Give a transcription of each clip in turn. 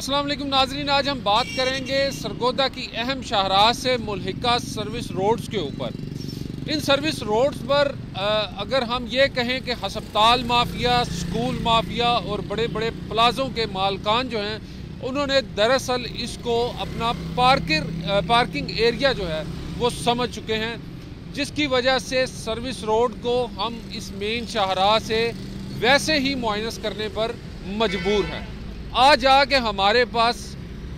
अस्सलाम वालेकुम नाजरीन, आज हम बात करेंगे सरगोदा की अहम शाहराह से मुल्हिका सर्विस रोड्स के ऊपर। इन सर्विस रोड्स पर अगर हम ये कहें कि हस्पताल माफिया, स्कूल माफिया और बड़े बड़े प्लाज़ों के मालकान जो हैं, उन्होंने दरअसल इसको अपना पार्किंग एरिया जो है वो समझ चुके हैं, जिसकी वजह से सर्विस रोड को हम इस मेन शाहराह से वैसे ही मुआयना करने पर मजबूर हैं। आज आके हमारे पास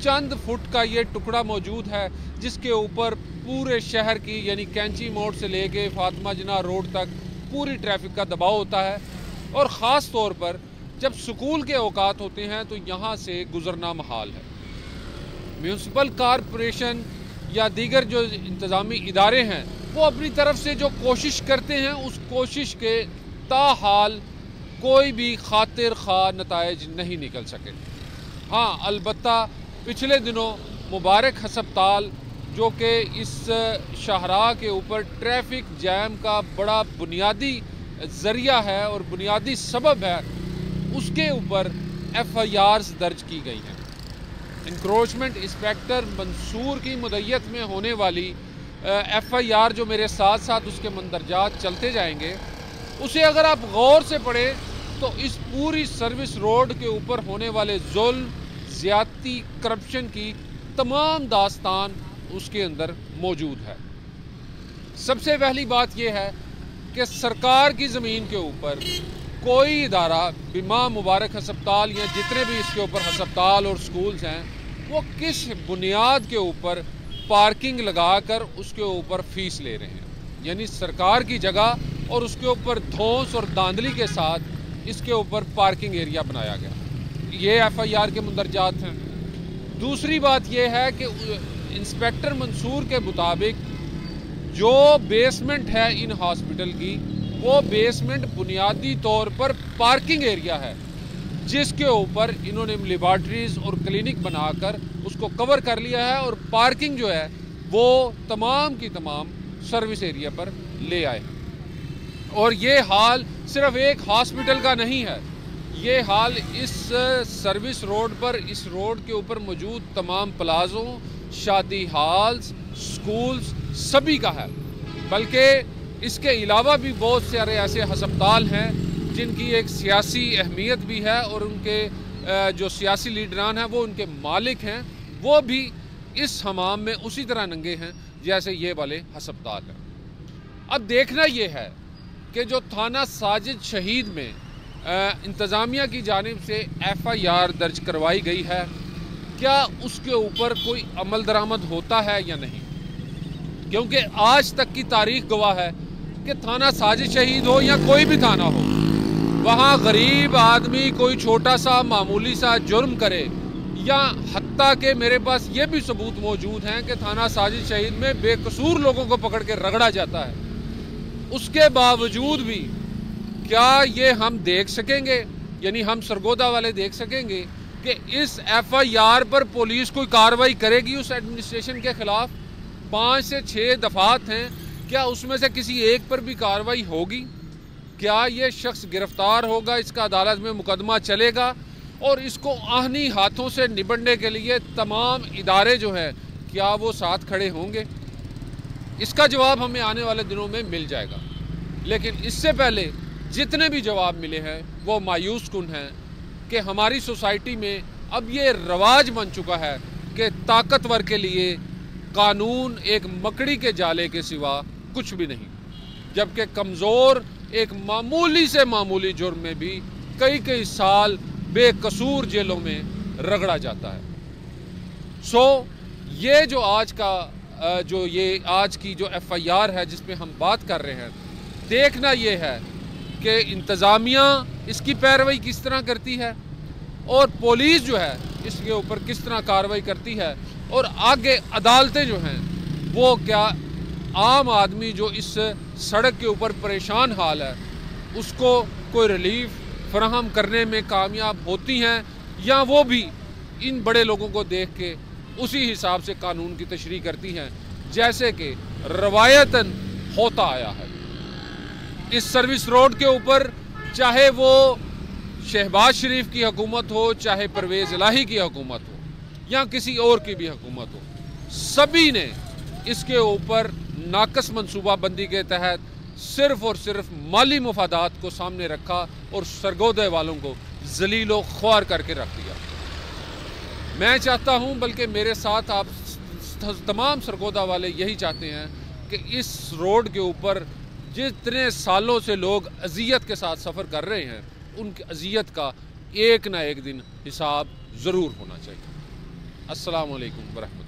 चंद फुट का ये टुकड़ा मौजूद है, जिसके ऊपर पूरे शहर की यानी कैंची मोड़ से लेके फातिमा जिन्ना रोड तक पूरी ट्रैफिक का दबाव होता है। और ख़ास तौर पर जब स्कूल के औकात होते हैं तो यहाँ से गुजरना महाल है। म्यूनसिपल कॉरपोरेशन या दीगर जो इंतज़ामी इदारे हैं वो अपनी तरफ से जो कोशिश करते हैं, उस कोशिश के ताहाल कोई भी खातिर खा नताइज नहीं निकल सके। हाँ, अलबत्ता पिछले दिनों मुबारक हस्पताल जो कि इस शाहराह के ऊपर ट्रैफिक जैम का बड़ा बुनियादी ज़रिया है और बुनियादी सबब है, उसके ऊपर FIRs दर्ज की गई हैं। इंक्रोचमेंट इंस्पेक्टर मंसूर की मुद्दत में होने वाली FIR जो मेरे साथ साथ उसके मंदरजात चलते जाएंगे, उसे अगर आप गौर से पढ़ें तो इस पूरी सर्विस रोड के ऊपर होने वाले जुल्म, ज़्यादती, करप्शन की तमाम दास्तान उसके अंदर मौजूद है। सबसे पहली बात यह है कि सरकार की ज़मीन के ऊपर कोई इदारा, बीमा मुबारक हस्पताल या जितने भी इसके ऊपर हस्पताल और स्कूल्स हैं, वो किस बुनियाद के ऊपर पार्किंग लगाकर उसके ऊपर फ़ीस ले रहे हैं। यानी सरकार की जगह और उसके ऊपर धौंस और धांधली के साथ इसके ऊपर पार्किंग एरिया बनाया गया। ये FIR के मुंदरजात हैं। दूसरी बात यह है कि इंस्पेक्टर मंसूर के मुताबिक जो बेसमेंट है इन हॉस्पिटल की, वो बेसमेंट बुनियादी तौर पर पार्किंग एरिया है, जिसके ऊपर इन्होंने लेबॉर्ट्रीज और क्लिनिक बनाकर उसको कवर कर लिया है और पार्किंग जो है वो तमाम की तमाम सर्विस एरिया पर ले आए। और ये हाल सिर्फ एक हॉस्पिटल का नहीं है, ये हाल इस सर्विस रोड पर, इस रोड के ऊपर मौजूद तमाम प्लाज़ों, शादी हाल्स, स्कूल्स सभी का है। बल्कि इसके अलावा भी बहुत सारे ऐसे हस्पताल हैं जिनकी एक सियासी अहमियत भी है और उनके जो सियासी लीडरान हैं वो उनके मालिक हैं, वो भी इस हमाम में उसी तरह नंगे हैं जैसे ये वाले हस्पताल हैं। अब देखना ये है कि जो थाना साजिद शहीद में इंतज़ामिया की जानिब से FIR दर्ज करवाई गई है, क्या उसके ऊपर कोई अमल दरामद होता है या नहीं। क्योंकि आज तक की तारीख गवाह है कि थाना साजिद शहीद हो या कोई भी थाना हो, वहाँ गरीब आदमी कोई छोटा सा मामूली सा जुर्म करे, या हत्ता के मेरे पास ये भी सबूत मौजूद हैं कि थाना साजिद शहीद में बेकसूर लोगों को पकड़ के रगड़ा जाता है, उसके बावजूद भी क्या ये हम देख सकेंगे, यानी हम सरगोदा वाले देख सकेंगे कि इस FIR पर पुलिस कोई कार्रवाई करेगी उस एडमिनिस्ट्रेशन के खिलाफ। 5 से 6 दफात हैं, क्या उसमें से किसी एक पर भी कार्रवाई होगी? क्या ये शख्स गिरफ्तार होगा, इसका अदालत में मुकदमा चलेगा और इसको आहनी हाथों से निपटने के लिए तमाम इदारे जो हैं क्या वो साथ खड़े होंगे? इसका जवाब हमें आने वाले दिनों में मिल जाएगा। लेकिन इससे पहले जितने भी जवाब मिले हैं वो मायूस कुन हैं कि हमारी सोसाइटी में अब ये रवाज बन चुका है कि ताकतवर के लिए कानून एक मकड़ी के जाले के सिवा कुछ भी नहीं, जबकि कमज़ोर एक मामूली से मामूली जुर्म में भी कई कई साल बेकसूर जेलों में रगड़ा जाता है। ये जो आज की जो FIR है जिस पे हम बात कर रहे हैं, देखना ये है कि इंतज़ामिया इसकी पैरवी किस तरह करती है और पुलिस जो है इसके ऊपर किस तरह कार्रवाई करती है, और आगे अदालतें जो हैं वो क्या आम आदमी जो इस सड़क के ऊपर परेशान हाल है उसको कोई रिलीफ फराहम करने में कामयाब होती हैं, या वो भी इन बड़े लोगों को देख के उसी हिसाब से कानून की तशरीह करती हैं जैसे कि रवायतन होता आया है। इस सर्विस रोड के ऊपर चाहे वो शहबाज शरीफ की हुकूमत हो, चाहे परवेज़ इलाही की हुकूमत हो या किसी और की भी हुकूमत हो, सभी ने इसके ऊपर नाकस मनसूबाबंदी के तहत सिर्फ और सिर्फ माली मुफादात को सामने रखा और सरगोदे वालों को जलीलो ख्वार करके रख दिया। मैं चाहता हूं, बल्कि मेरे साथ आप तमाम सरगोदा वाले यही चाहते हैं कि इस रोड के ऊपर जितने सालों से लोग अजियत के साथ सफ़र कर रहे हैं, उनकी अजियत का एक ना एक दिन हिसाब ज़रूर होना चाहिए। अस्सलाम वालेकुम वरहमतुल्लाह।